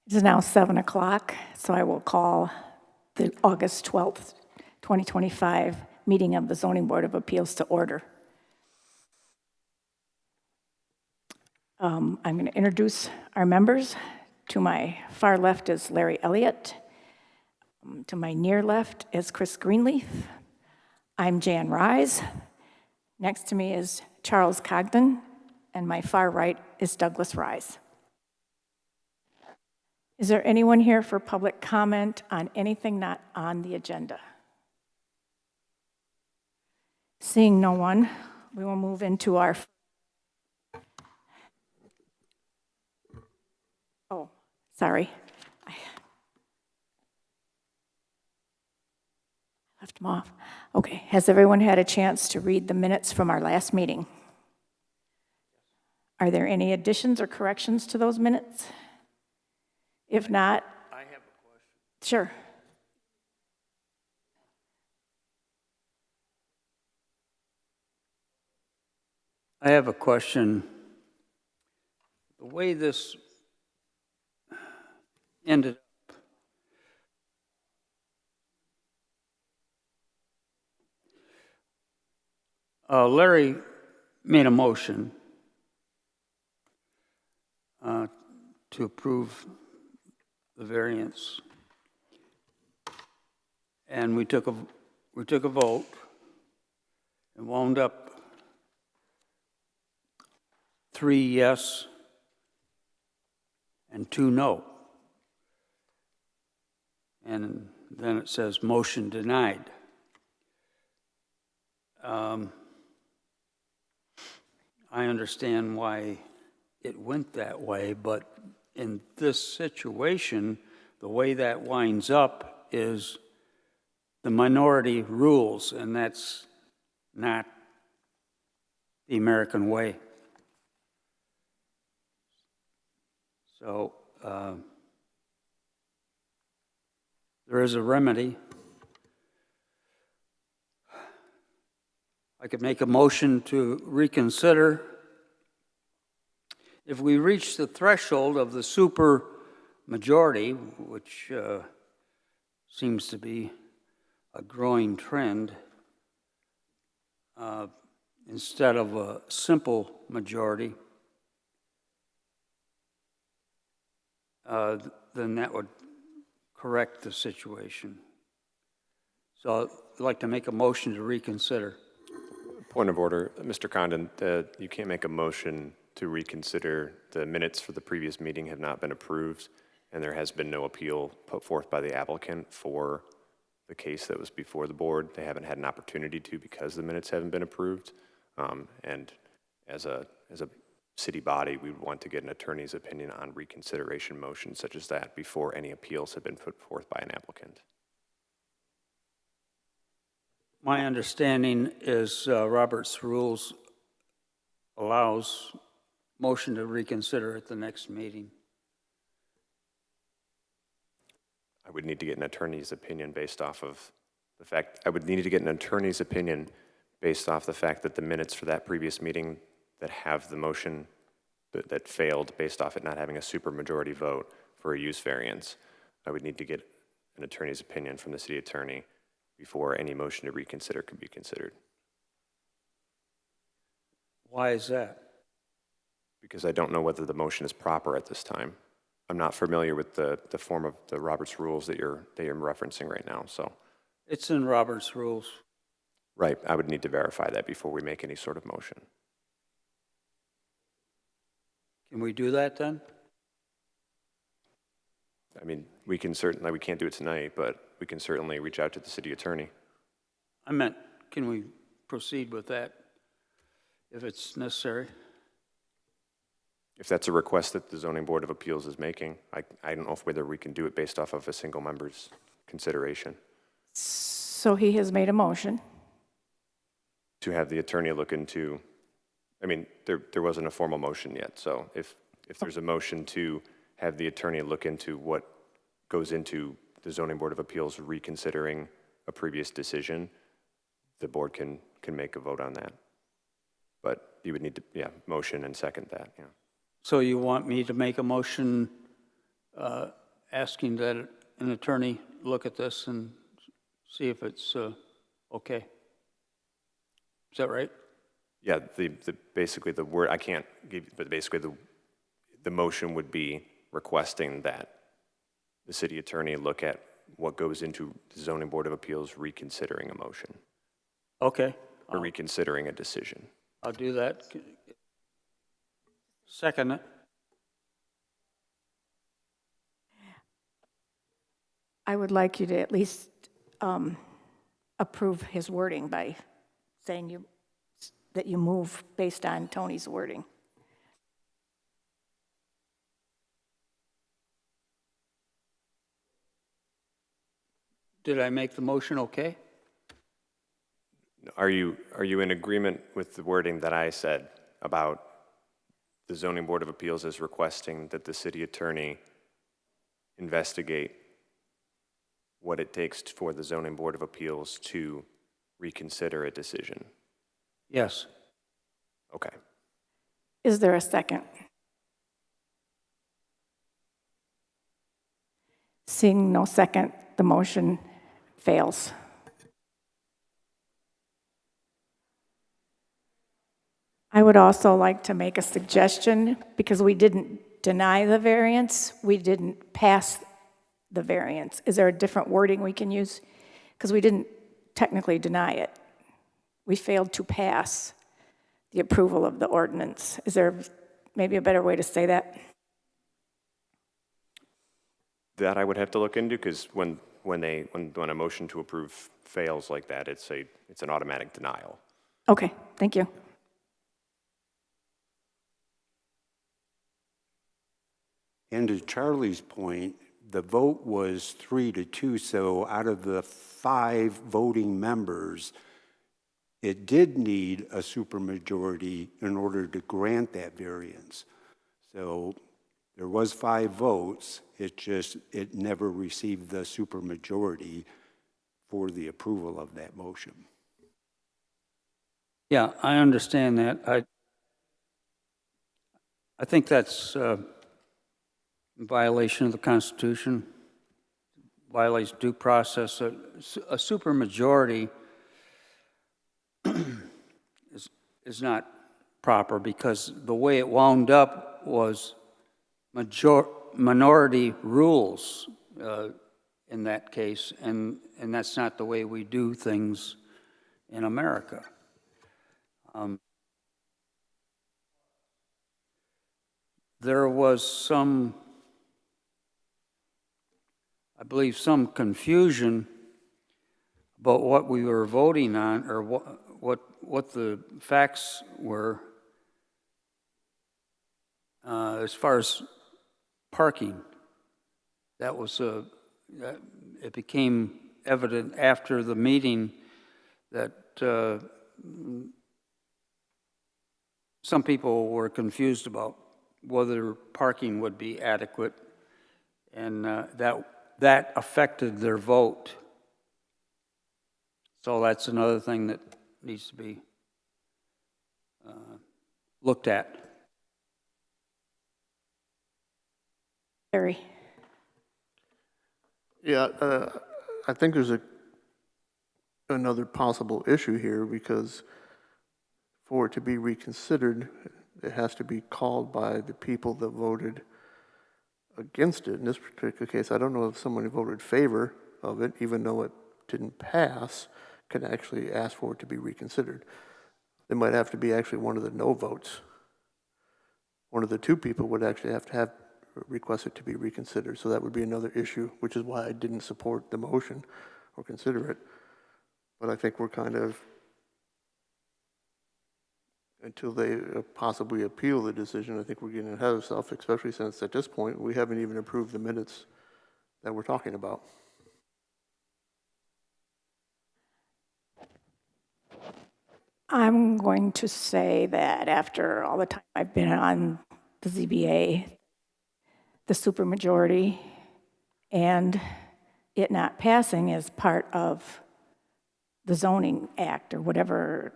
It is now 7 o'clock, so I will call the August 12th, 2025 meeting of the Zoning Board of Appeals to order. I'm going to introduce our members. To my far left is Larry Elliott. To my near left is Chris Greenleaf. I'm Jan Rise. Next to me is Charles Cogden, and my far right is Douglas Rise. Is there anyone here for public comment on anything not on the agenda? Seeing no one, we will move into our... Oh, sorry. I left them off. Okay, has everyone had a chance to read the minutes from our last meeting? Are there any additions or corrections to those minutes? If not... I have a question. Sure. I have a question. The way this ended up, Larry made a motion to approve the variance, and we took a vote and wound up 3 yes and 2 no. And then it says motion denied. I understand why it went that way, but in this situation, the way that winds up is the minority rules, and that's not the American way. So there is a remedy. I could make a motion to reconsider. If we reach the threshold of the super majority, which seems to be a growing trend, instead of a simple majority, then that would correct the situation. So I'd like to make a motion to reconsider. Point of order, Mr. Condon, you can't make a motion to reconsider. The minutes for the previous meeting have not been approved, and there has been no appeal put forth by the applicant for the case that was before the board. They haven't had an opportunity to because the minutes haven't been approved. And as a city body, we would want to get an attorney's opinion on reconsideration motions such as that before any appeals have been put forth by an applicant. My understanding is Robert's rules allows motion to reconsider at the next meeting. I would need to get an attorney's opinion based off of the fact, I would need to get an attorney's opinion based off the fact that the minutes for that previous meeting that have the motion that failed based off it not having a supermajority vote for a use variance, I would need to get an attorney's opinion from the city attorney before any motion to reconsider could be considered. Why is that? Because I don't know whether the motion is proper at this time. I'm not familiar with the form of the Robert's rules that you're referencing right now, so. It's in Robert's rules. Right, I would need to verify that before we make any sort of motion. Can we do that then? I mean, we can't do it tonight, but we can certainly reach out to the city attorney. I meant, can we proceed with that if it's necessary? If that's a request that the Zoning Board of Appeals is making, I don't know whether we can do it based off of a single member's consideration. So he has made a motion. To have the attorney look into, I mean, there wasn't a formal motion yet, so if there's a motion to have the attorney look into what goes into the Zoning Board of Appeals reconsidering a previous decision, the board can make a vote on that. But you would need to, motion and second that, yeah. So you want me to make a motion asking that an attorney look at this and see if it's okay. Is that right? Yeah, basically the word, I can't give, but basically the motion would be requesting that the city attorney look at what goes into the zoning board of appeals reconsidering a motion Okay, or reconsidering a decision. I'll do that. Second it. I would like you to at least approve his wording by saying that you move based on Tony's wording. Did I make the motion okay? Are you in agreement with the wording that I said about the zoning board of appeals is requesting that the city attorney investigate what it takes for the zoning board of appeals to reconsider a decision? Yes. Okay. Is there a second? Seeing no second, the motion fails. I would also like to make a suggestion, because we didn't deny the variance, we didn't pass the variance. Is there a different wording we can use? Because we didn't technically deny it. We failed to pass the approval of the ordinance. Is there maybe a better way to say that? That I would have to look into, because when a motion to approve fails like that, it's an automatic denial. Okay, thank you. And to Charlie's point, the vote was 3-2, so out of the 5 voting members, it did need a supermajority in order to grant that variance. So there was 5 votes, it never received the supermajority for the approval of that motion. Yeah, I understand that. I think that's in violation of the Constitution, violates due process. A supermajority is not proper, because the way it wound up was minority rules in that case, and that's not the way we do things in America. There was I believe, some confusion about what we were voting on, or what the facts were as far as parking. That was it became evident after the meeting that some people were confused about whether parking would be adequate, and that affected their vote. So that's another thing that needs to be looked at. Larry. Yeah, I think there's another possible issue here, because for it to be reconsidered, it has to be called by the people that voted against it. In this particular case, I don't know if someone who voted favor of it, even though it didn't pass, can actually ask for it to be reconsidered. It might have to be actually one of the no votes. One of the 2 people would actually have to request it to be reconsidered. So that would be another issue, which is why I didn't support the motion or consider it. But I think we're kind of, until they possibly appeal the decision, I think we're getting ahead of ourselves, especially since at this point we haven't even approved the minutes that we're talking about. I'm going to say that after all the time I've been on the ZBA, the supermajority and it not passing is part of the zoning act, or whatever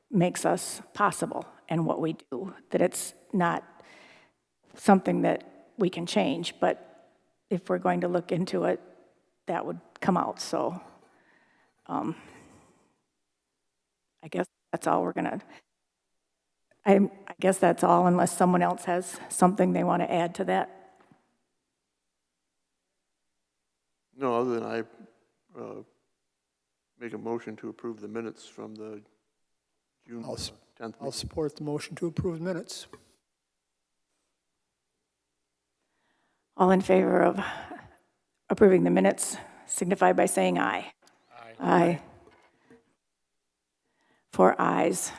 makes us possible and what we do, that it's not something that we can change, but if we're going to look into it, that would come out. So I guess that's all we're gonna, I guess that's all unless someone else has something they want to add to that. No, other than I make a motion to approve the minutes from the June 10th I'll meeting. support the motion to approve the minutes. All in favor of approving the minutes signify by saying aye. Aye. 4 ayes.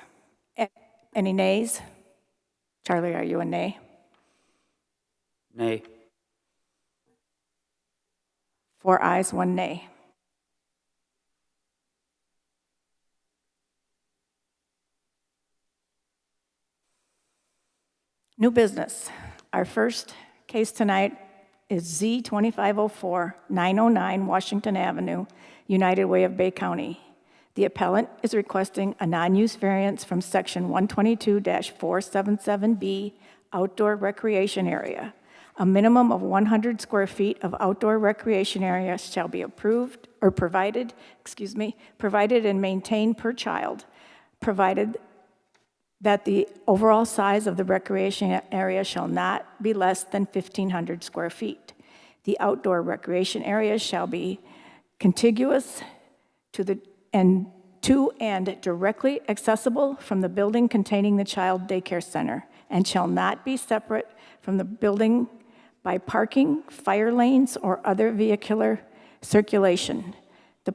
Any nays? Charlie, are you a nay? Nay. 4 ayes, 1 nay. New business. Our first case tonight is Z 2504-909 Washington Avenue, United Way of Bay County. The appellant is requesting a non-use variance from section 122-477B outdoor recreation area. A minimum of 100 square feet of outdoor recreation area shall be approved or provided and maintained per child, provided that the overall size of the recreation area shall not be less than 1,500 square feet. The outdoor recreation area shall be contiguous to and directly accessible from the building containing the child daycare center, and shall not be separate from the building by parking, fire lanes, or other vehicular circulation. The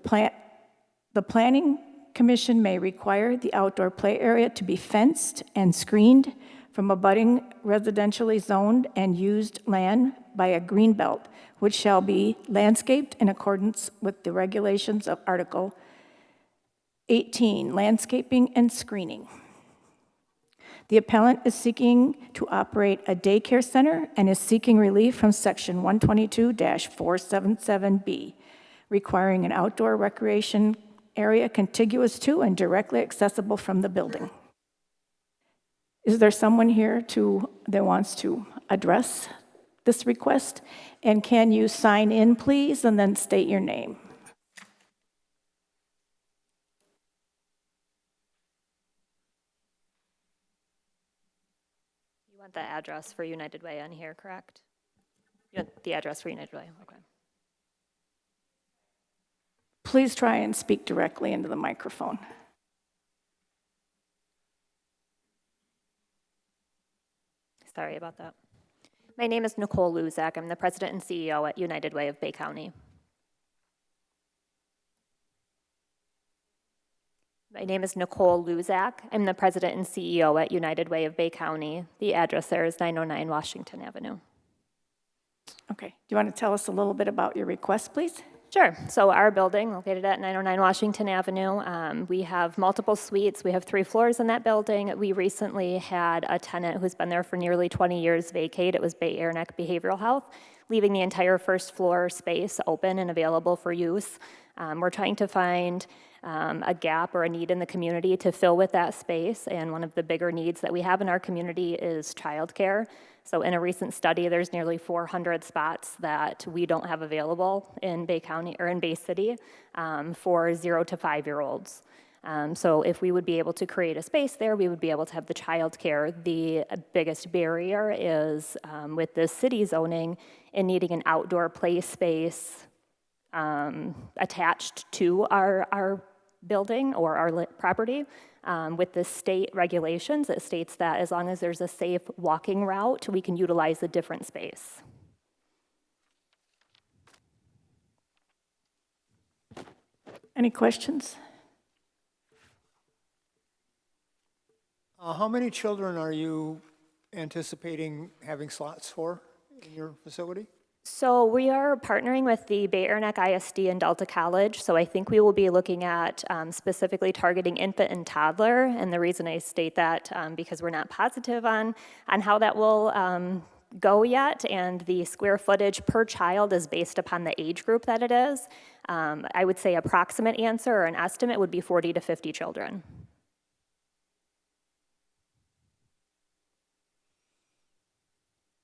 Planning Commission may require the outdoor play area to be fenced and screened from abutting residentially zoned and used land by a green belt, which shall be landscaped in accordance with the regulations of Article 18, landscaping and screening. The appellant is seeking to operate a daycare center and is seeking relief from section 122-477B, requiring an outdoor recreation area contiguous to and directly accessible from the building. Is there someone here that wants to address this request? And can you sign in, please, and then state your name? You want the address for United Way on here, correct? You want the address for United Way, okay. Please try and speak directly into the microphone. Sorry about that. My name is Nicole Luzak. I'm the president and CEO at United Way of Bay County. My name is Nicole Luzak. I'm the president and CEO at United Way of Bay County. The address there is 909 Washington Avenue. Okay. Do you want to tell us a little bit about your request, please? Sure. So our building, located at 909 Washington Avenue, we have multiple suites. We have 3 floors in that building. We recently had a tenant who's been there for nearly 20 years vacate. It was Bay Neck Behavioral Health, leaving the entire first floor space open and available for use. We're trying to find a gap or a need in the community to fill with that space, and one of the bigger needs that we have in our community is childcare. So in a recent study, there's nearly 400 spots that we don't have available in Bay County or in Bay City for 0 to 5-year-olds. So if we would be able to create a space there, we would be able to have the childcare. The biggest barrier is with the city zoning and needing an outdoor play space attached to our building or our property. With the state regulations, it states that as long as there's a safe walking route, we can utilize a different space. Any questions? How many children are you anticipating having slots for in your facility? So we are partnering with the Bay Neck ISD and Delta College, so I think we will be looking at specifically targeting infant and toddler, and the reason I state that because we're not positive on how that will go yet, and the square footage per child is based upon the age group that it is. I would say approximate answer or an estimate would be 40 to 50 children.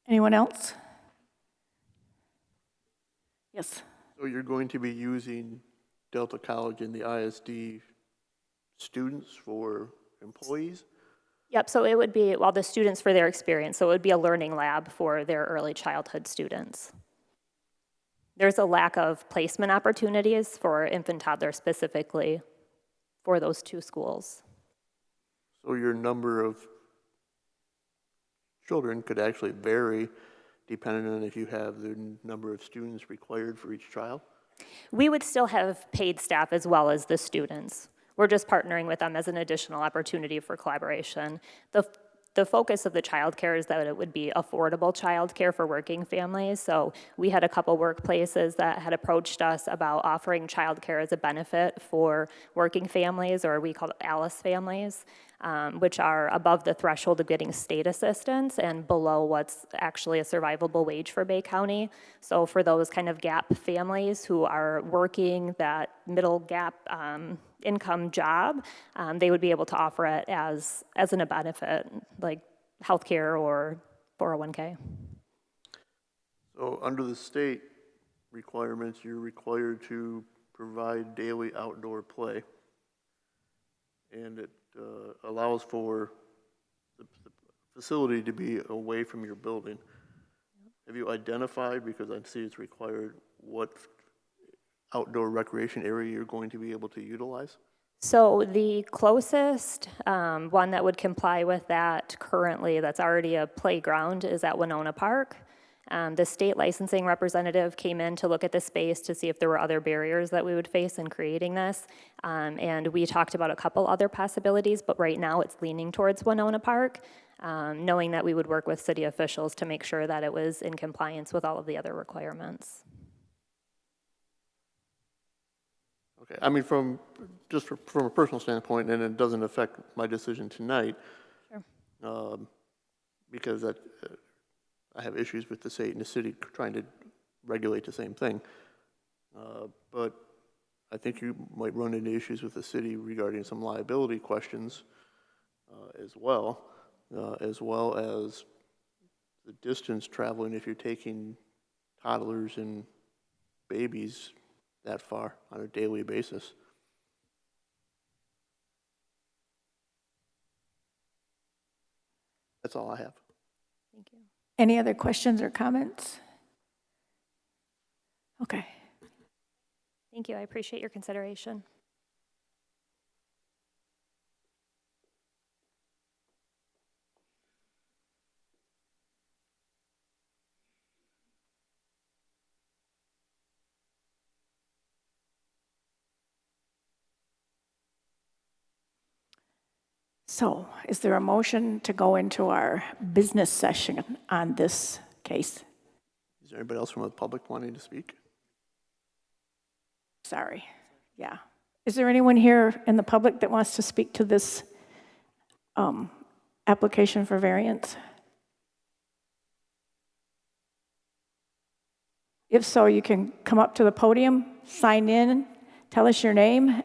Anyone else? Yes. So you're going to be using Delta College and the ISD students for employees? Yep, so it would be, well, the students for their experience, so it would be a learning lab for their early childhood students. There's a lack of placement opportunities for infant toddler specifically for those two schools. So your number of children could actually vary depending on if you have the number of students required for each child? We would still have paid staff as well as the students. We're just partnering with them as an additional opportunity for collaboration. The focus of the childcare is that it would be affordable childcare for working families. So we had a couple workplaces that had approached us about offering childcare as a benefit for working families, or we call it ALICE families, which are above the threshold of getting state assistance and below what's actually a survivable wage for Bay County. So for those kind of gap families who are working that middle gap income job, they would be able to offer it as a benefit, like healthcare or 401k. So under the state requirements, you're required to provide daily outdoor play. And it allows for the facility to be away from your building. Have you identified, because I see it's required, what outdoor recreation area you're going to be able to utilize? So the closest one that would comply with that currently, that's already a playground, is at Winona Park. The state licensing representative came in to look at the space to see if there were other barriers that we would face in creating this. And we talked about a couple other possibilities, but right now it's leaning towards Winona Park, knowing that we would work with city officials to make sure that it was in compliance with all of the other requirements. Okay, I mean, from a personal standpoint, and it doesn't affect my decision tonight, Sure. Because I have issues with the state and the city trying to regulate the same thing. But I think you might run into issues with the city regarding some liability questions as well as the distance traveling if you're taking toddlers and babies that far on a daily basis. That's all I have. Thank you. Any other questions or comments? Okay. Thank you. I appreciate your consideration. So is there a motion to go into our business session on this case? Is there anybody else from the public wanting to speak? Sorry. Yeah. Is there anyone here in the public that wants to speak to this application for variance? If so, you can come up to the podium, sign in, tell us your name,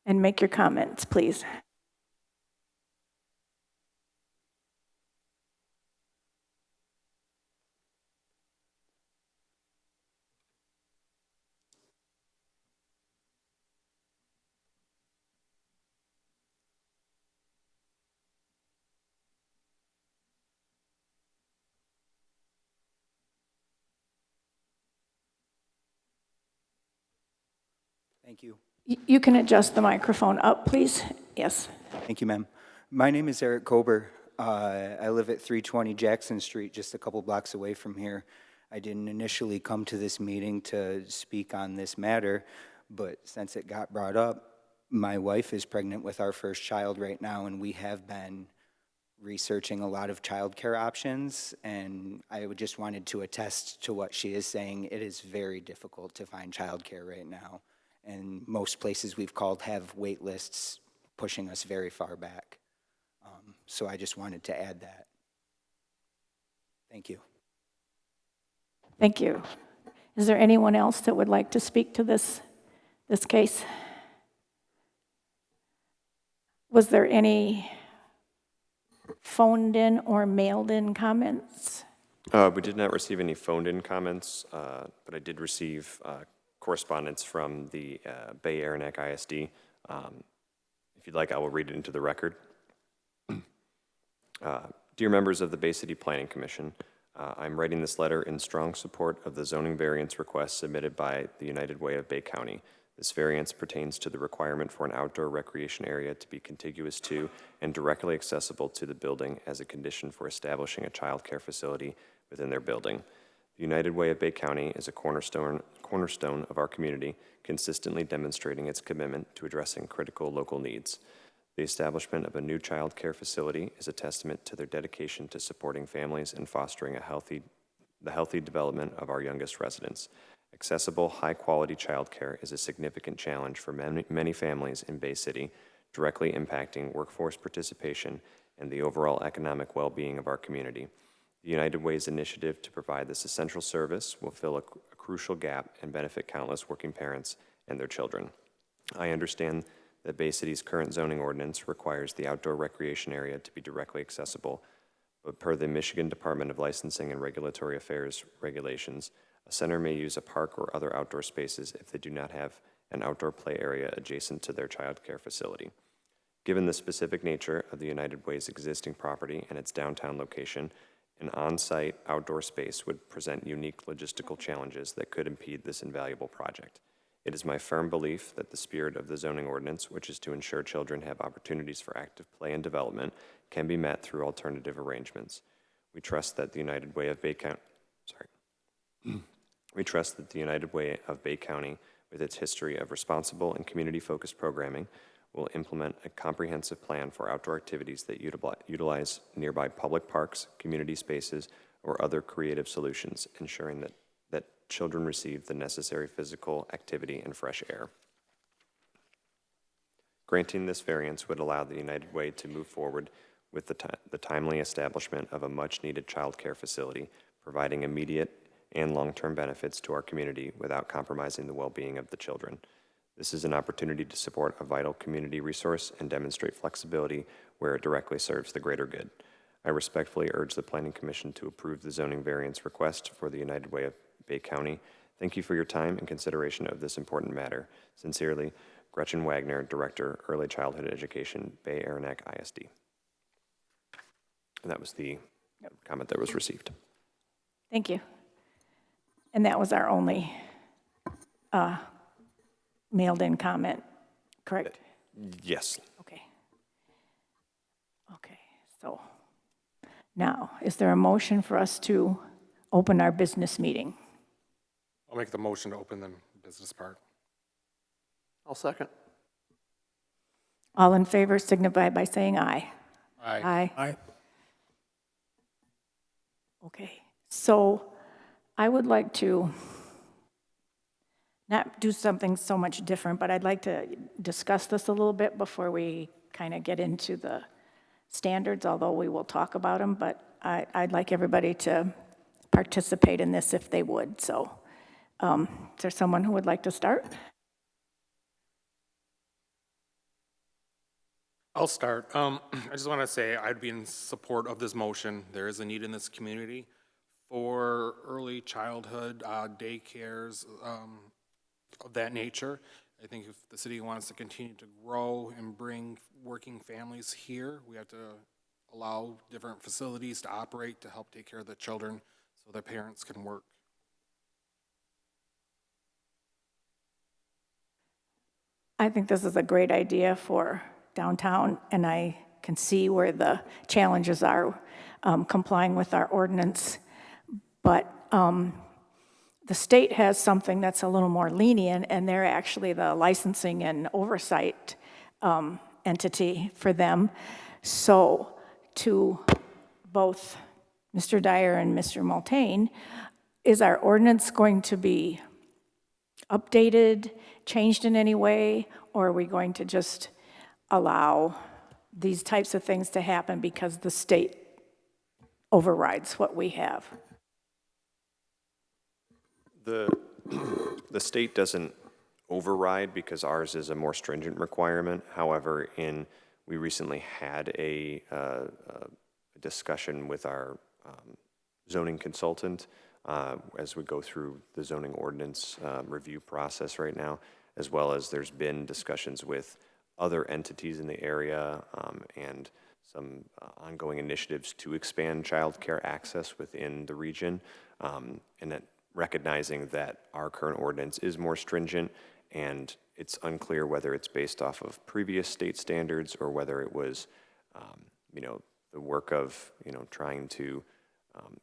and make your comments, please. Thank you. You can adjust the microphone up, please. Yes. Thank you, ma'am. My name is Eric Kober. I live at 320 Jackson Street, just a couple blocks away from here. I didn't initially come to this meeting to speak on this matter, but since it got brought up, my wife is pregnant with our first child right now, and we have been researching a lot of childcare options, and I just wanted to attest to what she is saying. It is very difficult to find childcare right now. And most places we've called have wait lists pushing us very far back. So I just wanted to add that. Thank you. Thank you. Is there anyone else that would like to speak to this case? Was there any phoned in or mailed in comments? We did not receive any phoned-in comments, but I did receive correspondence from the Bay Aranac ISD. If you'd like, I will read it into the record. Dear members of the Bay City Planning Commission, I'm writing this letter in strong support of the zoning variance request submitted by the United Way of Bay County. This variance pertains to the requirement for an outdoor recreation area to be contiguous to and directly accessible to the building as a condition for establishing a child care facility within their building. The United Way of Bay County is a cornerstone of our community, consistently demonstrating its commitment to addressing critical local needs. The establishment of a new child care facility is a testament to their dedication to supporting families and fostering the healthy development of our youngest residents. Accessible, high-quality child care is a significant challenge for many families in Bay City, directly impacting workforce participation and the overall economic well-being of our community. The United Way's initiative to provide this essential service will fill a crucial gap and benefit countless working parents and their children. I understand that Bay City's current zoning ordinance requires the outdoor recreation area to be directly accessible, but per the Michigan Department of Licensing and Regulatory Affairs regulations, a center may use a park or other outdoor spaces if they do not have an outdoor play area adjacent to their child care facility. Given the specific nature of the United Way's existing property and its downtown location, an on-site outdoor space would present unique logistical challenges that could impede this invaluable project. It is my firm belief that the spirit of the zoning ordinance, which is to ensure children have opportunities for active play and development, can be met through alternative arrangements. We trust that the United Way of Bay County, with its history of responsible and community-focused programming, will implement a comprehensive plan for outdoor activities that utilize nearby public parks, community spaces, or other creative solutions, ensuring that children receive the necessary physical activity and fresh air. Granting this variance would allow the United Way to move forward with the timely establishment of a much-needed child care facility, providing immediate and long-term benefits to our community without compromising the well-being of the children. This is an opportunity to support a vital community resource and demonstrate flexibility where it directly serves the greater good. I respectfully urge the Planning Commission to approve the zoning variance request for the United Way of Bay County. Thank you for your time and consideration of this important matter. Sincerely, Gretchen Wagner, Director, Early Childhood Education, Bay Aranac ISD. And that was the comment that was received. Thank you. And that was our only mailed-in comment, correct? Yes. Okay. Okay, so now, is there a motion for us to open our business meeting? I'll make the motion to open the business part. I'll second. All in favor signify by saying aye. Aye. Aye. Okay, so I would like to not do something so much different, but I'd like to discuss this a little bit before we kind of get into the standards, although we will talk about them, but I'd like everybody to participate in this if they would. So is there someone who would like to start? I'll start. I just want to say I'd be in support of this motion. There is a need in this community for early childhood daycares of that nature. I think if the city wants to continue to grow and bring working families here, we have to allow different facilities to operate to help take care of the children so their parents can work. I think this is a great idea for downtown, and I can see where the challenges are complying with our ordinance. But the state has something that's a little more lenient, and they're actually the licensing and oversight entity for them. So to both Mr. Dyer and Mr. Multaine, is our ordinance going to be updated, changed in any way, or are we going to just allow these types of things to happen because the state overrides what we have? The state doesn't override because ours is a more stringent requirement. However, we recently had a discussion with our zoning consultant as we go through the zoning ordinance review process right now, as well as there's been discussions with other entities in the area and some ongoing initiatives to expand childcare access within the region, and that recognizing that our current ordinance is more stringent, and it's unclear whether it's based off of previous state standards or whether it was, the work of, trying to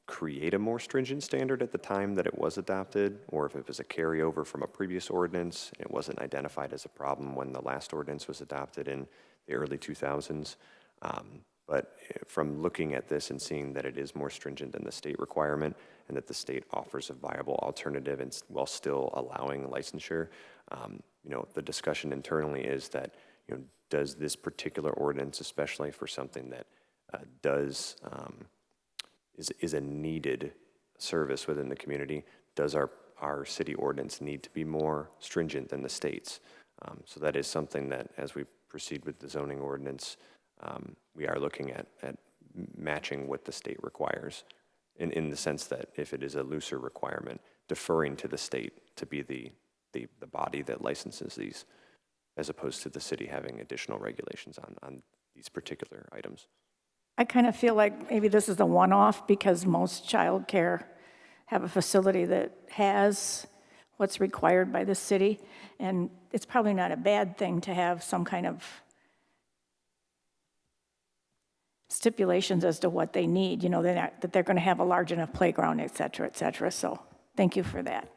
create a more stringent standard at the time that it was adopted, or if it was a carryover from a previous ordinance and it wasn't identified as a problem when the last ordinance was adopted in the early 2000s. But from looking at this and seeing that it is more stringent than the state requirement and that the state offers a viable alternative and while still allowing licensure, the discussion internally is that, does this particular ordinance, especially for something that is a needed service within the community, does our city ordinance need to be more stringent than the state's? So that is something that as we proceed with the zoning ordinance, we are looking at matching what the state requires in the sense that if it is a looser requirement, deferring to the state to be the body that licenses these, as opposed to the city having additional regulations on these particular items. I kind of feel like maybe this is a one-off because most childcare have a facility that has what's required by the city, and it's probably not a bad thing to have some kind of stipulations as to what they need, that they're going to have a large enough playground, et cetera, et cetera. So thank you for that.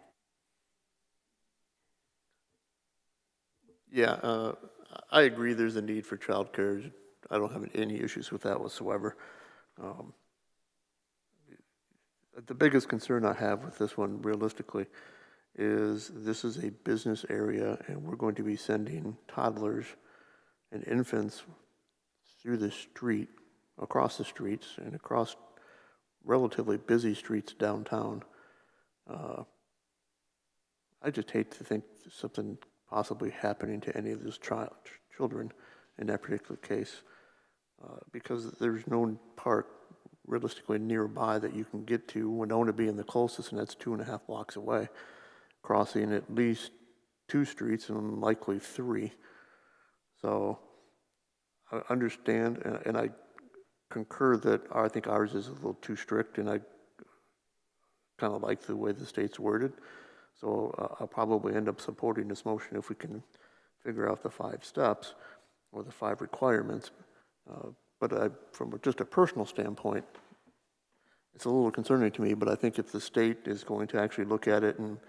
Yeah, I agree there's a need for childcare. I don't have any issues with that whatsoever. The biggest concern I have with this one, realistically, is this is a business area and we're going to be sending toddlers and infants through the street, across the streets and across relatively busy streets downtown. I just hate to think something possibly happening to any of those children in that particular case, because there's no park realistically nearby that you can get to. Winona being the closest, and that's 2.5 blocks away, crossing at least 2 streets and likely 3. So I understand, and I concur that I think ours is a little too strict, and I kind of like the way the state's worded. So I'll probably end up supporting this motion if we can figure out the 5 steps or the 5 requirements. But from just a personal standpoint, it's a little concerning to me, but I think if the state is going to actually look at it and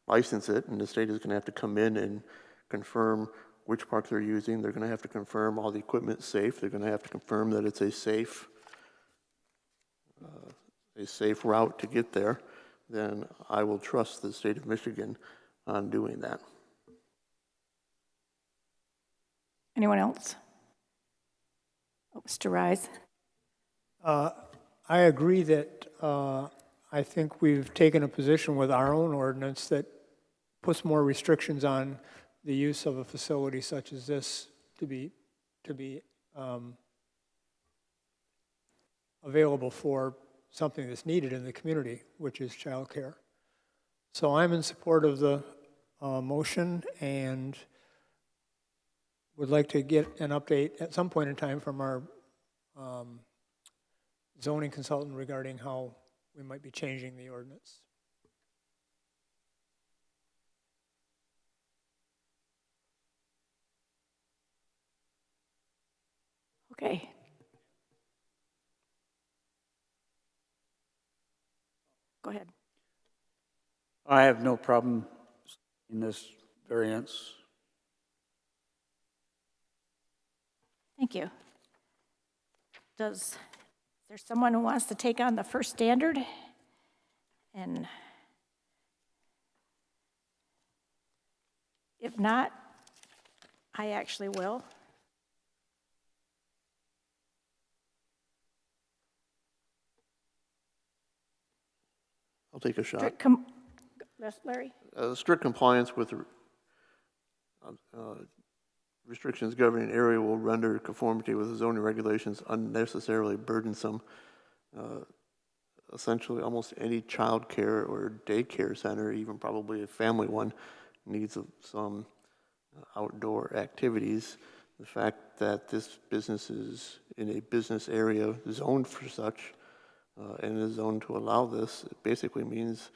license it, and the state is going to have to come in and confirm which park they're using, they're going to have to confirm all the equipment's safe, they're going to have to confirm that it's a safe route to get there, then I will trust the state of Michigan on doing that. Anyone else? Oh, Mr. Rise. I agree that I think we've taken a position with our own ordinance that puts more restrictions on the use of a facility such as this to be available for something that's needed in the community, which is childcare. So I'm in support of the motion and would like to get an update at some point in time from our zoning consultant regarding how we might be changing the ordinance. Okay. Go ahead. I have no problem in this variance. Thank you. Is there someone who wants to take on the first standard? And if not, I actually will. I'll take a shot. Larry? Strict compliance with restrictions governing area will render conformity with the zoning regulations unnecessarily burdensome. essentially almost any childcare or daycare center, even probably a family one, needs some outdoor activities. The fact that this business is in a business area zoned for such and is zoned to allow this, it basically means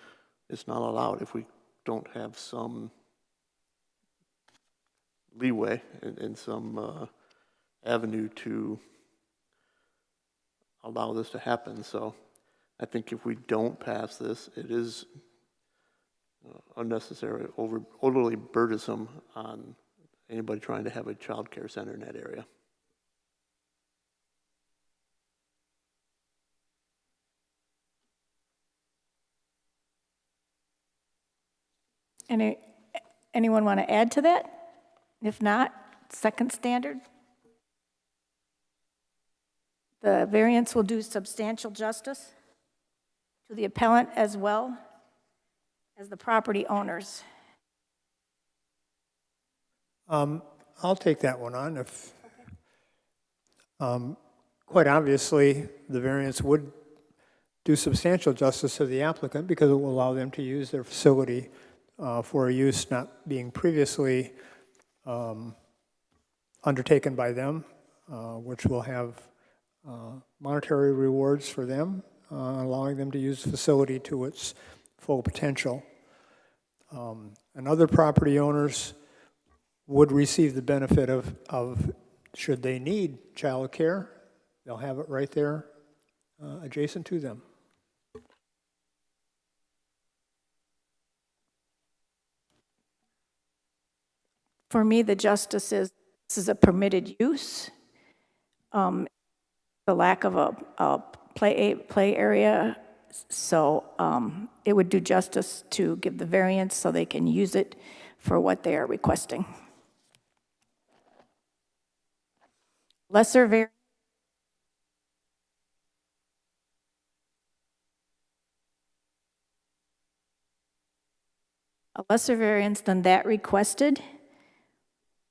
it's not allowed if we don't have some leeway and some avenue to allow this to happen. So I think if we don't pass this, it is unnecessary, overly burdensome on anybody trying to have a child care center in that area. Anyone want to add to that? If not, second standard. The variance will do substantial justice to the appellant as well as the property owners. I'll take that one on. If quite obviously, the variance would do substantial justice to the applicant because it will allow them to use their facility for a use not being previously undertaken by them, which will have monetary rewards for them, allowing them to use the facility to its full potential. And other property owners would receive the benefit of should they need child care, they'll have it right there adjacent to them. For me, the justice is, this is a permitted use. The lack of a play area, so it would do justice to give the variance so they can use it for what they are requesting. Lesser variance. A lesser variance than that requested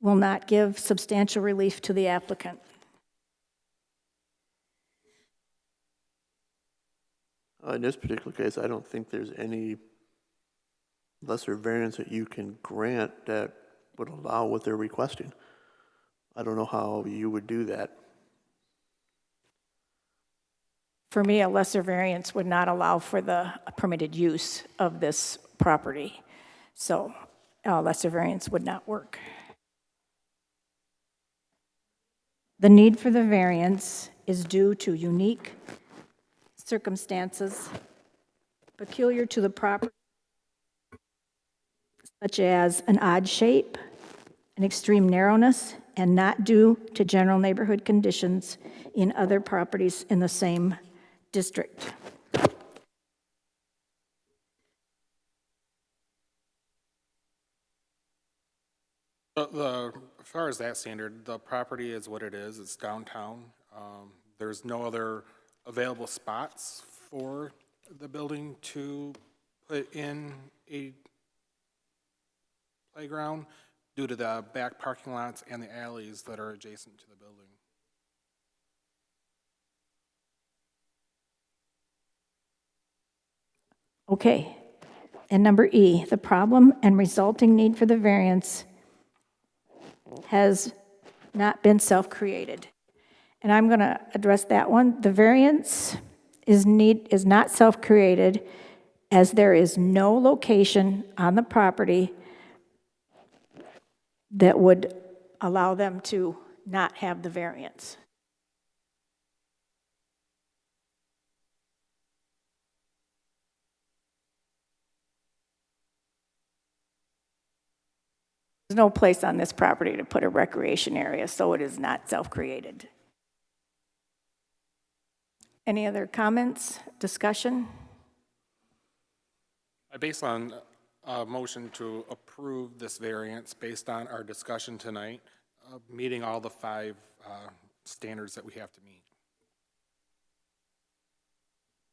will not give substantial relief to the applicant. In this particular case, I don't think there's any lesser variance that you can grant that would allow what they're requesting. I don't know how you would do that. For me, a lesser variance would not allow for the permitted use of this property. So a lesser variance would not work. The need for the variance is due to unique circumstances peculiar to the property, such as an odd shape, an extreme narrowness, and not due to general neighborhood conditions in other properties in the same district. As far as that standard, the property is what it is. It's downtown. There's no other available spots for the building to put in a playground due to the back parking lots and the alleys that are adjacent to the building. Okay. And number E, the problem and resulting need for the variance has not been self-created. And I'm going to address that one. The variance is not self-created, as there is no location on the property that would allow them to not have the variance. There's no place on this property to put a recreation area, so it is not self-created. Any other comments, discussion? I base on a motion to approve this variance based on our discussion tonight, meeting all the 5 standards that we have to meet.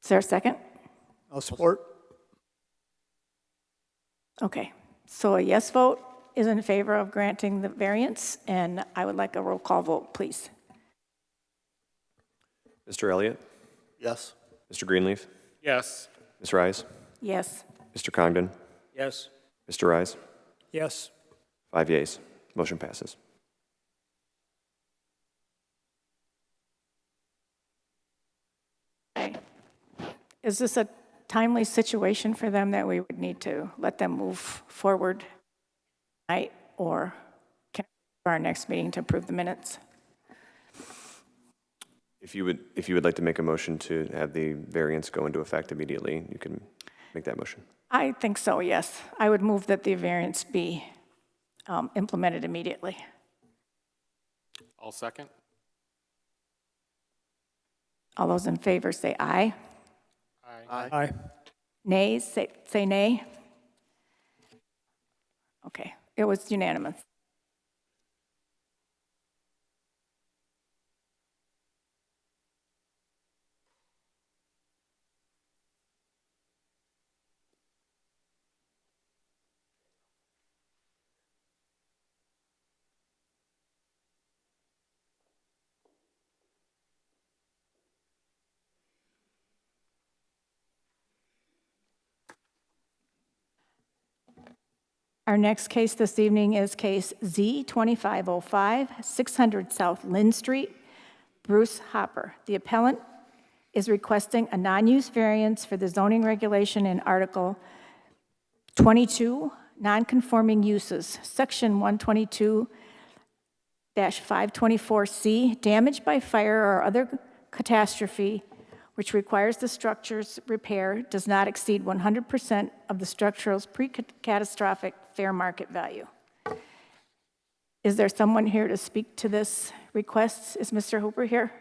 Is there a second? I'll support. Okay, so a yes vote is in favor of granting the variance, and I would like a roll call vote, please. Mr. Elliott? Yes. Mr. Greenleaf? Yes. Ms. Rise, Yes. Mr. Congdon, Yes. Mr. Rise, Yes. 5 yeas. Motion passes. Okay. Is this a timely situation for them that we would need to let them move forward tonight, or can our next meeting to approve the minutes? If you would like to make a motion to have the variance go into effect immediately, you can make that motion. I think so, yes. I would move that the variance be implemented immediately. I'll second. All those in favor say aye. Aye. Nays, say nay. Okay, it was unanimous. Our next case this evening is case Z2505, 600 South Lynn Street, Bruce Hopper. The appellant is requesting a non-use variance for the zoning regulation in Article 22, non-conforming uses, Section 122-524C, damage by fire or other catastrophe which requires the structure's repair does not exceed 100% of the structural's pre-catastrophic fair market value. Is there someone here to speak to this request? Is Mr. Hooper here?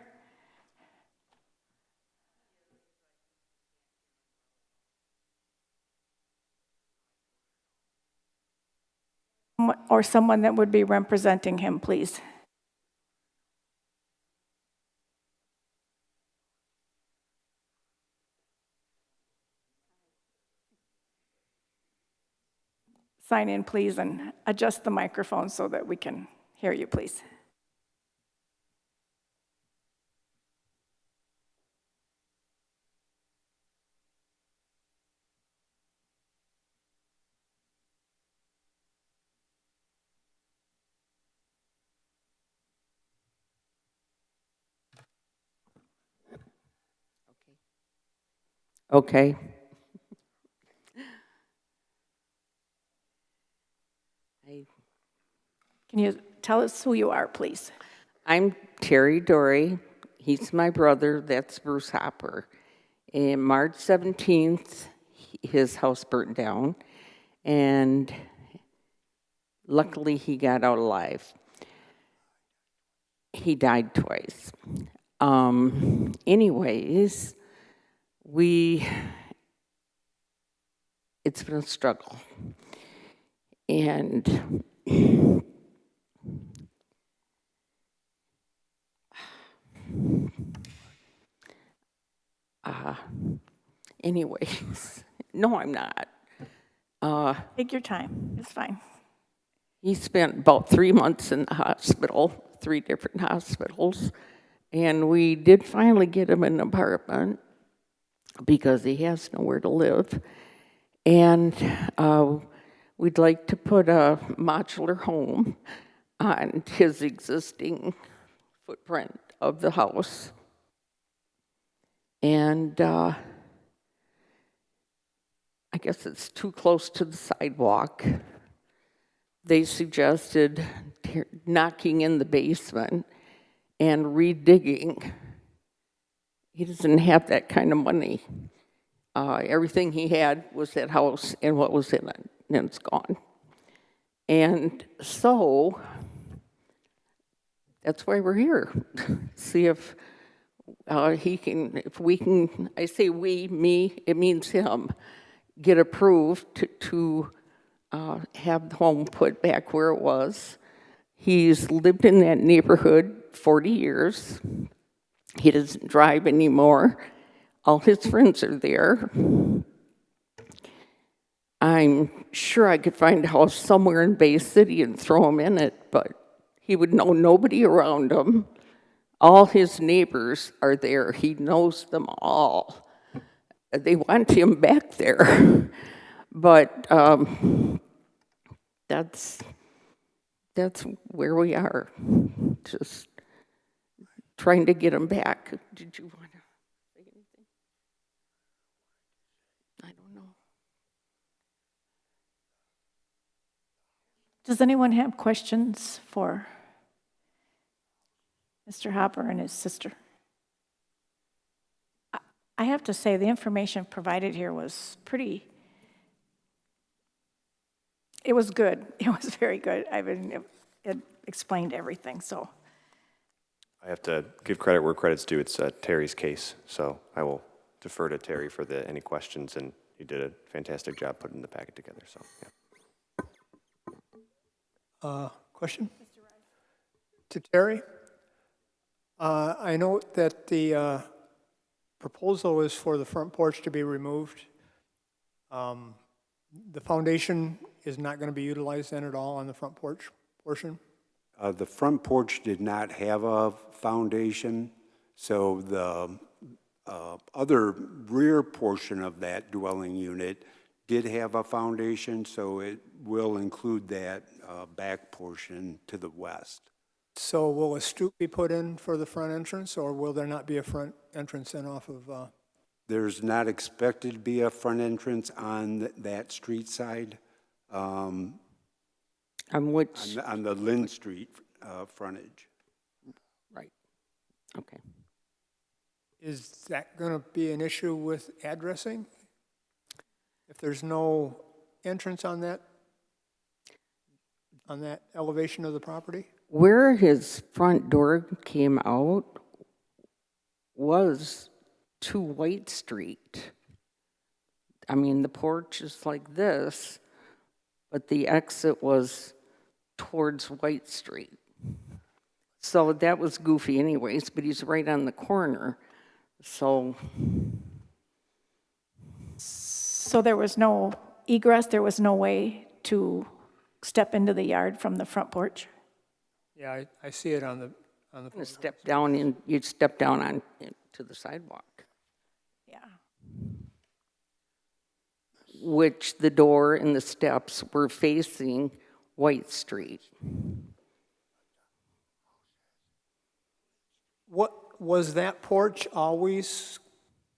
Or someone that would be representing him, please. Sign in, please, and adjust the microphone so that we can hear you, please. Okay. Can you tell us who you are, please? I'm Terry Dory. He's my brother. That's Bruce Hopper. And March 17th, his house burnt down, and luckily he got out alive. He died twice. Anyways, it's been a struggle. And anyways, no, I'm not. Take your time. It's fine. He spent about 3 months in the hospital, 3 different hospitals, and we did finally get him an apartment because he has nowhere to live. And we'd like to put a modular home on his existing footprint of the house. And I guess it's too close to the sidewalk. They suggested knocking in the basement and redigging. He doesn't have that kind of money. Everything he had was that house and what was in it, and it's gone. And so that's why we're here. See if we can, I say we, me, it means him, get approved to have the home put back where it was. He's lived in that neighborhood 40 years. He doesn't drive anymore. All his friends are there. I'm sure I could find a house somewhere in Bay City and throw him in it, but he would know nobody around him. All his neighbors are there. He knows them all. they want him back there. But that's where we are, just trying to get him back. Did you want to say anything? I don't know. Does anyone have questions for Mr. Hopper and his sister? I have to say, the information provided here was it was good. It was very good. I mean, it explained everything, so. I have to give credit where credit's due. It's Terry's case, so I will defer to Terry for any questions, and he did a fantastic job putting the packet together, so, yeah. Question? To Terry? I note that the proposal is for the front porch to be removed. The foundation is not going to be utilized then at all on the front porch portion? The front porch did not have a foundation, so the other rear portion of that dwelling unit did have a foundation, so it will include that back portion to the west. So will a stoop be put in for the front entrance, or will there not be a front entrance in off of? There's not expected to be a front entrance on that street side. On which? On the Lynn Street frontage. Right, okay. Is that going to be an issue with addressing? If there's no entrance on that elevation of the property? Where his front door came out was to White Street. I mean, the porch is like this, but the exit was towards White Street. So that was goofy anyways, but he's right on the corner. So there was no egress, there was no way to step into the yard from the front porch? Yeah, I see it on the. you'd step down on to the sidewalk. Yeah. Which the door and the steps were facing White Street. What, was that porch always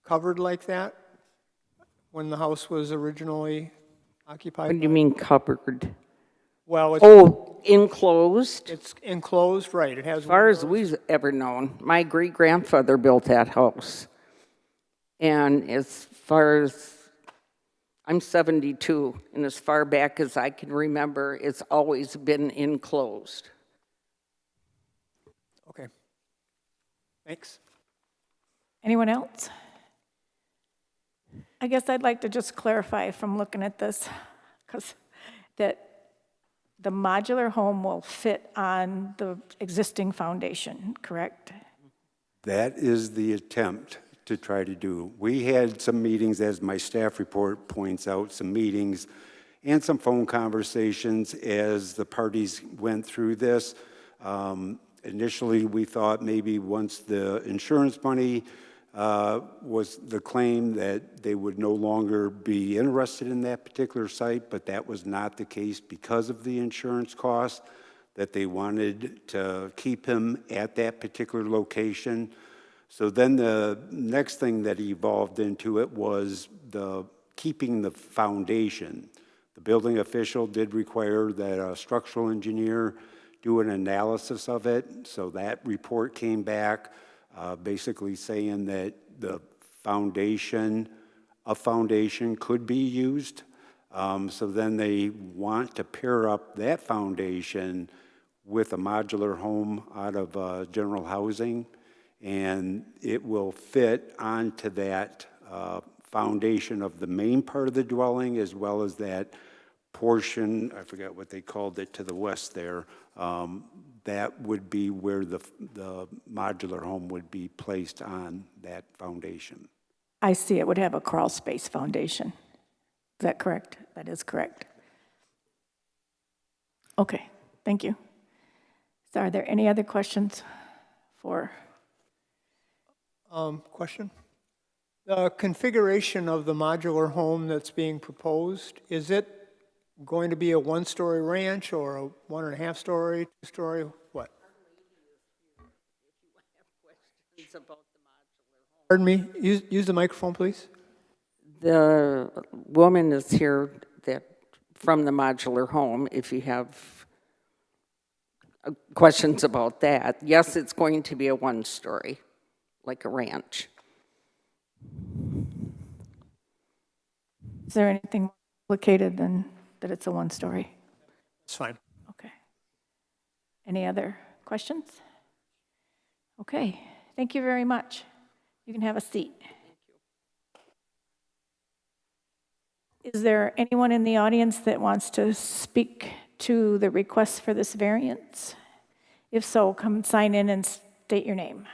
covered like that when the house was originally occupied? What do you mean covered? Well, it's, Enclosed? it's enclosed, right, it has. As far as we've ever known, my great-grandfather built that house. And as far as, I'm 72, and as far back as I can remember, it's always been enclosed. Okay. Thanks. Anyone else? I guess I'd like to just clarify from looking at this, because that the modular home will fit on the existing foundation, correct? That is the attempt to try to do. We had some meetings, as my staff report points out, some meetings and some phone conversations as the parties went through this. Initially, we thought maybe once the insurance money was the claim that they would no longer be interested in that particular site, but that was not the case because of the insurance costs, that they wanted to keep him at that particular location. So then the next thing that evolved into it was keeping the foundation. The building official did require that a structural engineer do an analysis of it, so that report came back basically saying that a foundation could be used. So then they want to pair up that foundation with a modular home out of general housing, and it will fit onto that foundation of the main part of the dwelling, as well as that portion, I forgot what they called it, to the west there. That would be where the modular home would be placed on that foundation. I see it would have a crawl space foundation. Is that correct? That is correct. Okay, thank you. So are there any other questions for? Question? The configuration of the modular home that's being proposed, is it going to be a one-story ranch or a 1.5-story, 2-story, what? Pardon me, use the microphone, please. The woman is here that, from the modular home, if you have questions about that. Yes, it's going to be a one-story, like a ranch. Is there anything more complicated than that it's a one-story? It's fine. Okay. Any other questions? Okay, thank you very much. You can have a seat. Is there anyone in the audience that wants to speak to the request for this variance? If so, come sign in and state your name.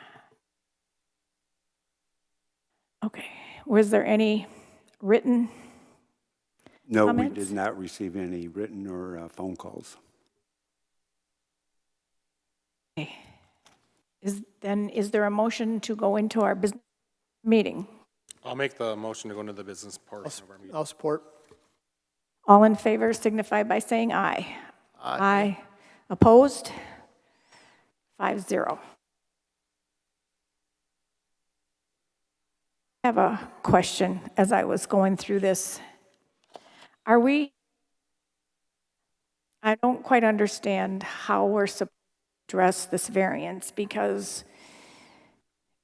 Okay, was there any written No, we comments? did not receive any written or phone calls. Okay. Is there a motion to go into our business meeting? I'll make the motion to go into the business portion of our meeting. I'll support. All in favor signify by saying aye. Aye. Opposed? 5-0. I have a question as I was going through this. I don't quite understand how we're supposed to address this variance, because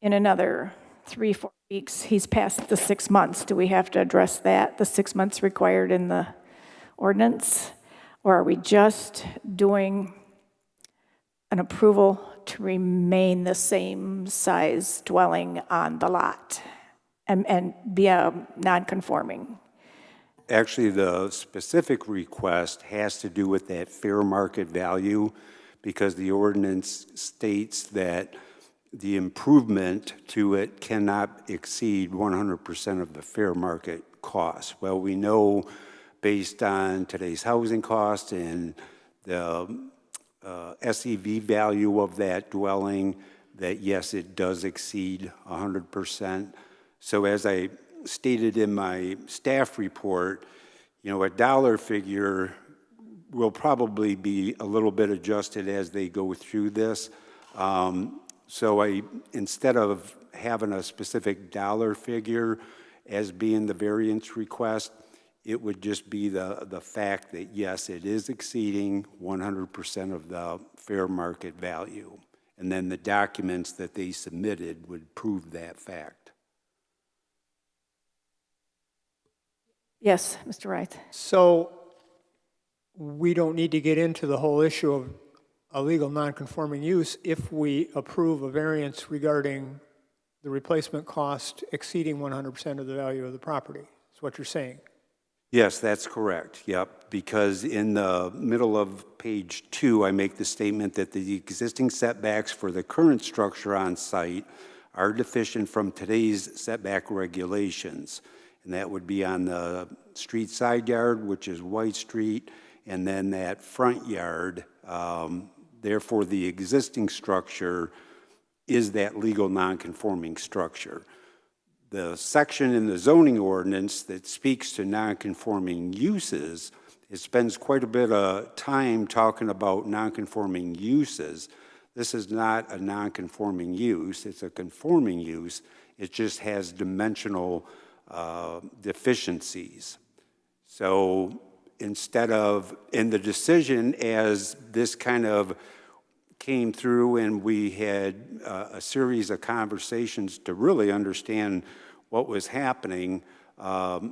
in another 3-4 weeks, he's past the 6 months. Do we have to address that, the 6 months required in the ordinance? Or are we just doing an approval to remain the same size dwelling on the lot and be a non-conforming? Actually, the specific request has to do with that fair market value, because the ordinance states that the improvement to it cannot exceed 100% of the fair market cost. Well, we know based on today's housing cost and the SEV value of that dwelling, that yes, it does exceed 100%. So as I stated in my staff report, a dollar figure will probably be a little bit adjusted as they go through this. So instead of having a specific dollar figure as being the variance request, it would just be the fact that, yes, it is exceeding 100% of the fair market value. And then the documents that they submitted would prove that fact. Yes, Mr. Wright. So we don't need to get into the whole issue of a legal non-conforming use if we approve a variance regarding the replacement cost exceeding 100% of the value of the property. That's what you're saying. Yes, that's correct. Yep, because in the middle of page 2, I make the statement that the existing setbacks for the current structure on site are deficient from today's setback regulations. And that would be on the street side yard, which is White Street, and then that front yard. Therefore, the existing structure is that legal nonconforming structure. The section in the zoning ordinance that speaks to nonconforming uses, it spends quite a bit of time talking about nonconforming uses. This is not a nonconforming use, it's a conforming use. It just has dimensional deficiencies. So instead of, in the decision, as this kind of came through and we had a series of conversations to really understand what was happening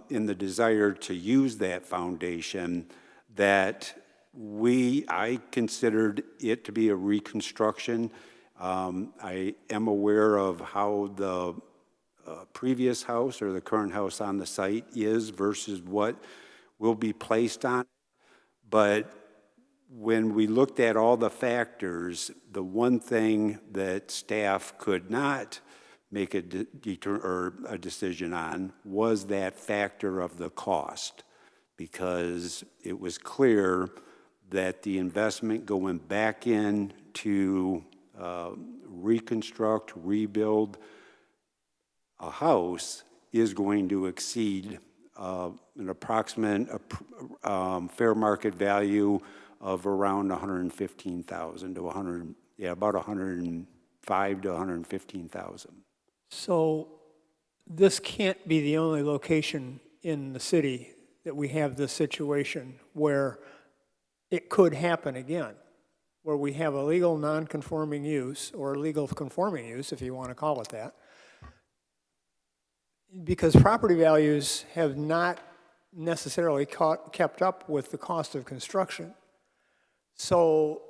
in the desire to use that foundation, that I considered it to be a reconstruction. I am aware of how the previous house or the current house on the site is versus what will be placed on. But when we looked at all the factors, the one thing that staff could not make a decision on was that factor of the cost, because it was clear that the investment going back in to reconstruct, rebuild a house is going to exceed an approximate fair market value of around 115,000 to 100, yeah, about 105 to 115,000. So this can't be the only location in the city that we have this situation where it could happen again, where we have a legal non-conforming use or legal conforming use, if you want to call it that, because property values have not necessarily kept up with the cost of construction. So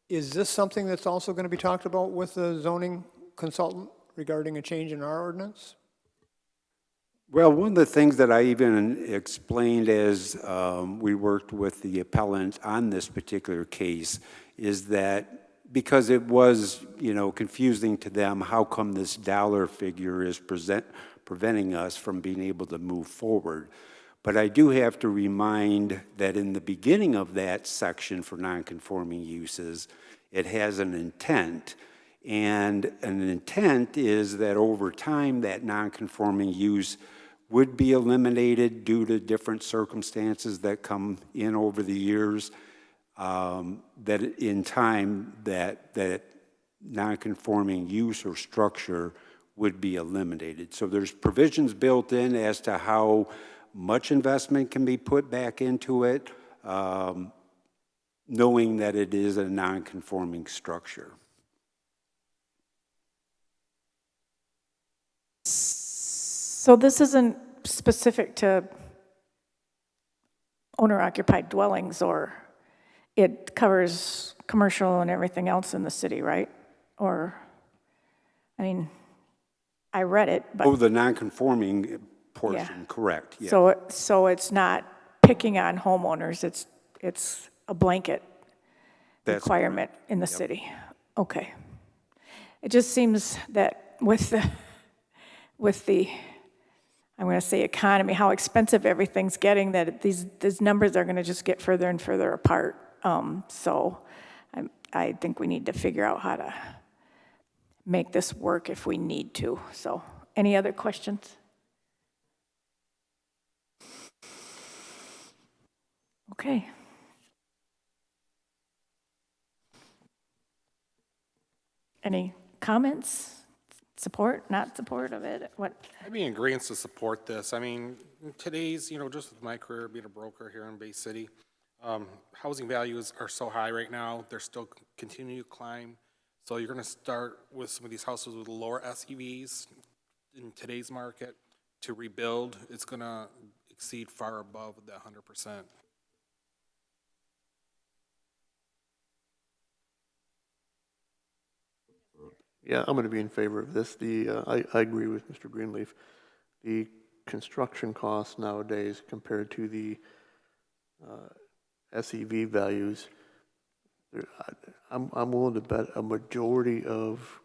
is this something that's also going to be talked about with the zoning consultant regarding a change in our ordinance? Well, one of the things that I even explained as we worked with the appellant on this particular case is that because it was, confusing to them, how come this dollar figure is preventing us from being able to move forward. But I do have to remind that in the beginning of that section for nonconforming uses, it has an intent. And an intent is that over time, that nonconforming use would be eliminated due to different circumstances that come in over the years, that in time that nonconforming use or structure would be eliminated. So there's provisions built in as to how much investment can be put back into it, knowing that it is a nonconforming structure. So this isn't specific to owner-occupied dwellings, or it covers commercial and everything else in the city, right? Or, I mean, I read it, but. Oh, the nonconforming portion, Yeah. correct, yeah. So it's not picking on homeowners, it's a blanket That's requirement in the city. Okay. It just seems that with the, I'm going to say economy, how expensive everything's getting, that these numbers are going to just get further and further apart. So I think we need to figure out how to make this work if we need to. So any other questions? Okay. Any comments? Support, not support of it? What? I'd be in agreement to support this. I mean, today's, just with my career being a broker here in Bay City, housing values are so high right now. They're still continuing to climb. So you're going to start with some of these houses with lower SEVs in today's market. To rebuild, it's going to exceed far above the 100%. Yeah, I'm going to be in favor of this. I agree with Mr. Greenleaf. The construction costs nowadays compared to the SEV values, I'm willing to bet a majority of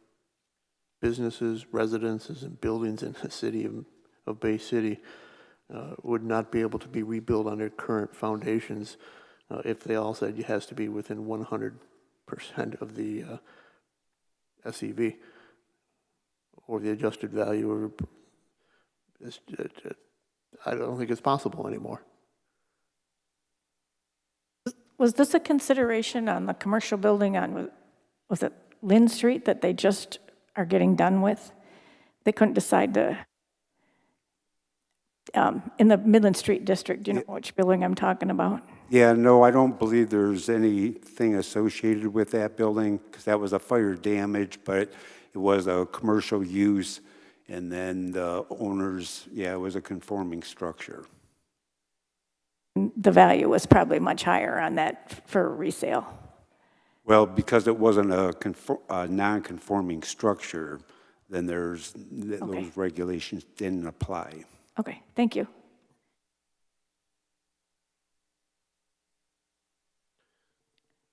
businesses, residences, and buildings in the city of Bay City would not be able to be rebuilt on their current foundations if they all said it has to be within 100% of the SEV or the adjusted value. Or I don't think it's possible anymore. Was this a consideration on the commercial building on, was it Lynn Street that they just are getting done with? They couldn't decide to, in the Midland Street District, do you know which building I'm talking about? Yeah, no, I don't believe there's anything associated with that building because that was a fire damage, but it was a commercial use. And then the owners, it was a conforming structure. The value was probably much higher on that for resale. Well, because it wasn't a non-conforming structure, then those regulations didn't apply. Okay, thank you.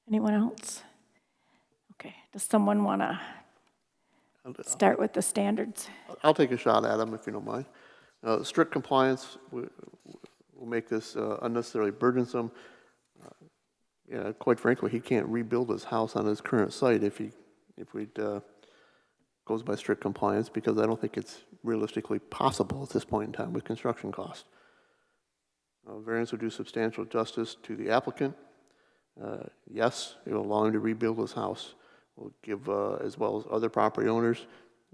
Anyone else? Okay, does someone want to start with the standards? I'll take a shot at them if you don't mind. Strict compliance will make this unnecessarily burdensome. Quite frankly, he can't rebuild his house on his current site if we'd goes by strict compliance, because I don't think it's realistically possible at this point in time with construction costs. Variance will do substantial justice to the applicant. Yes, it will allow him to rebuild his house. Will give, as well as other property owners,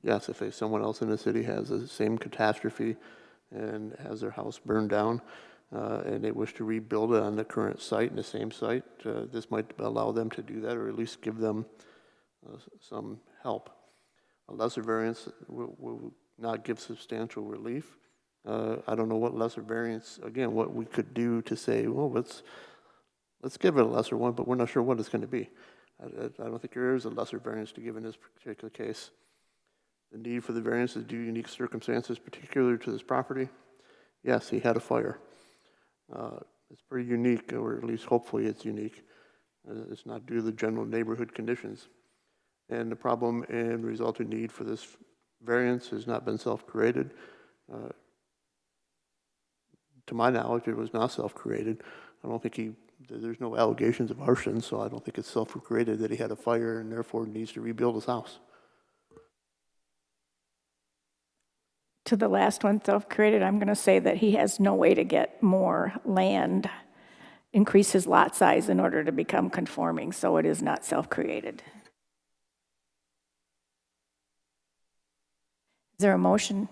yes, if someone else in the city has the same catastrophe and has their house burned down, and they wish to rebuild it on the current site, in the same site, this might allow them to do that, or at least give them some help. A lesser variance will not give substantial relief. I don't know what lesser variance, again, what we could do to say, well, let's give it a lesser one, but we're not sure what it's going to be. I don't think there is a lesser variance to give in this particular case. The need for the variance is due to unique circumstances particular to this property. Yes, he had a fire. It's pretty unique, or at least hopefully it's unique. It's not due to the general neighborhood conditions. And the problem and resulting need for this variance has not been self-created. To my knowledge, it was not self-created. I don't think there's no allegations of arson, so I don't think it's self-created that he had a fire and therefore needs to rebuild his house. To the last one, self-created, I'm going to say that he has no way to get more land, increase his lot size in order to become conforming, so it is not self-created. Is there a motion?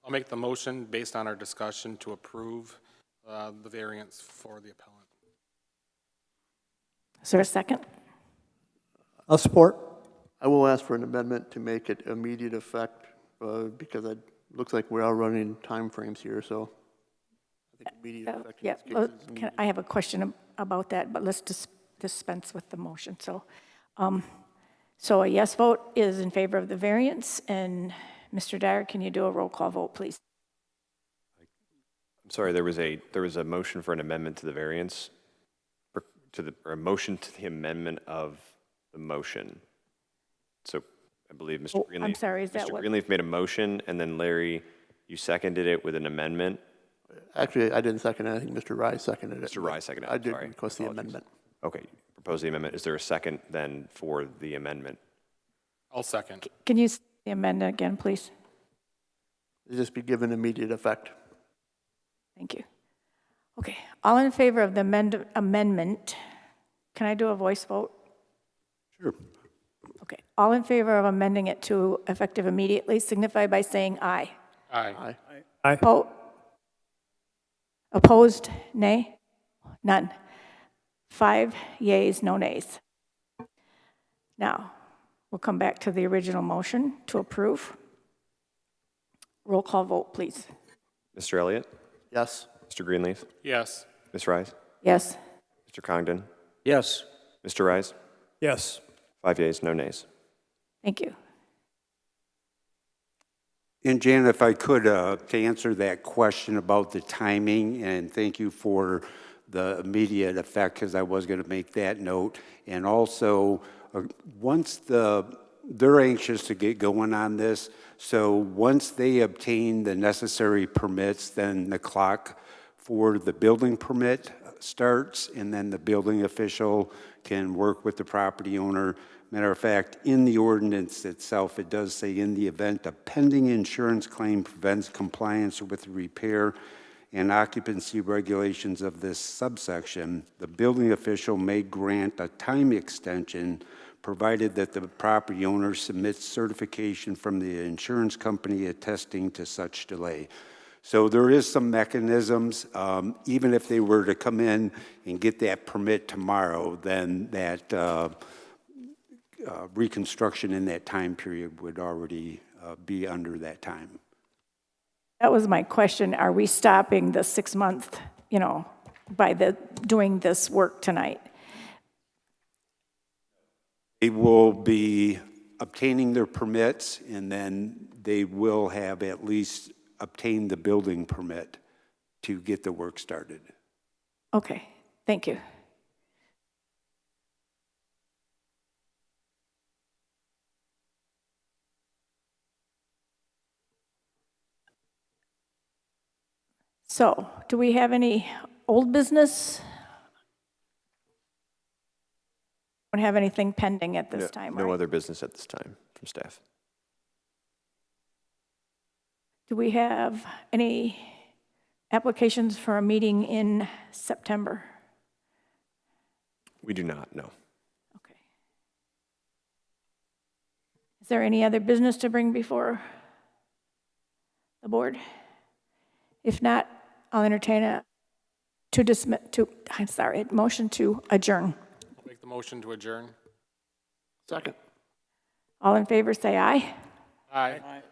I'll make the motion based on our discussion to approve the variance for the appellant. Is there a second? I'll support. I will ask for an amendment to make it immediate effect, because it looks like we are running time frames here, so I think immediate effect in Yeah, this case well, is needed. I have a question about that, but let's dispense with the motion. So a yes vote is in favor of the variance, and Mr. Dyer, can you do a roll call vote, please? I'm sorry, there was a motion for an amendment to the variance, or a motion to the amendment of the motion. So I believe Mr. Greenleaf. I'm sorry, is that Mr. what? Greenleaf made a motion, and then Larry, you seconded it with an amendment. Actually, I didn't second it. I think Mr. Rye seconded it. Mr. Rye seconded it, I did sorry. request the Apologies. amendment. Okay, propose the amendment. Is there a second then for the amendment? I'll second. Can you say the amendment again, please? It'll just be given immediate effect. Thank you. Okay, all in favor of the amendment, can I do a voice vote? Sure. Okay, all in favor of amending it to effective immediately signify by saying aye. Aye. Aye. Opposed, nay? None. 5 yeas, no nays. Now, we'll come back to the original motion to approve. Roll call vote, please. Mr. Elliott? Yes. Mr. Greenleaf? Yes. Ms. Rise? Yes. Mr. Congdon? Yes. Mr. Rise? Yes. 5 yeas, no nays. Thank you. And Jan, if I could, to answer that question about the timing, and thank you for the immediate effect, because I was going to make that note. And also, once they're anxious to get going on this, so once they obtain the necessary permits, then the clock for the building permit starts, and then the building official can work with the property owner. Matter of fact, in the ordinance itself, it does say, in the event a pending insurance claim prevents compliance with the repair and occupancy regulations of this subsection, the building official may grant a time extension provided that the property owner submits certification from the insurance company attesting to such delay. So there is some mechanisms, even if they were to come in and get that permit tomorrow, then that reconstruction in that time period would already be under that time. That was my question. Are we stopping the 6 month, by doing this work tonight? They will be obtaining their permits, and then they will have at least obtained the building permit to get the work started. Okay, thank you. So, do we have any old business? Don't have anything pending at this time, No right? other business at this time from staff. Do we have any applications for a meeting in September? We do not, no. Okay. Is there any other business to bring before the board? If not, I'll entertain a motion to adjourn. I'll make the motion to adjourn. Second. All in favor, say aye. Aye.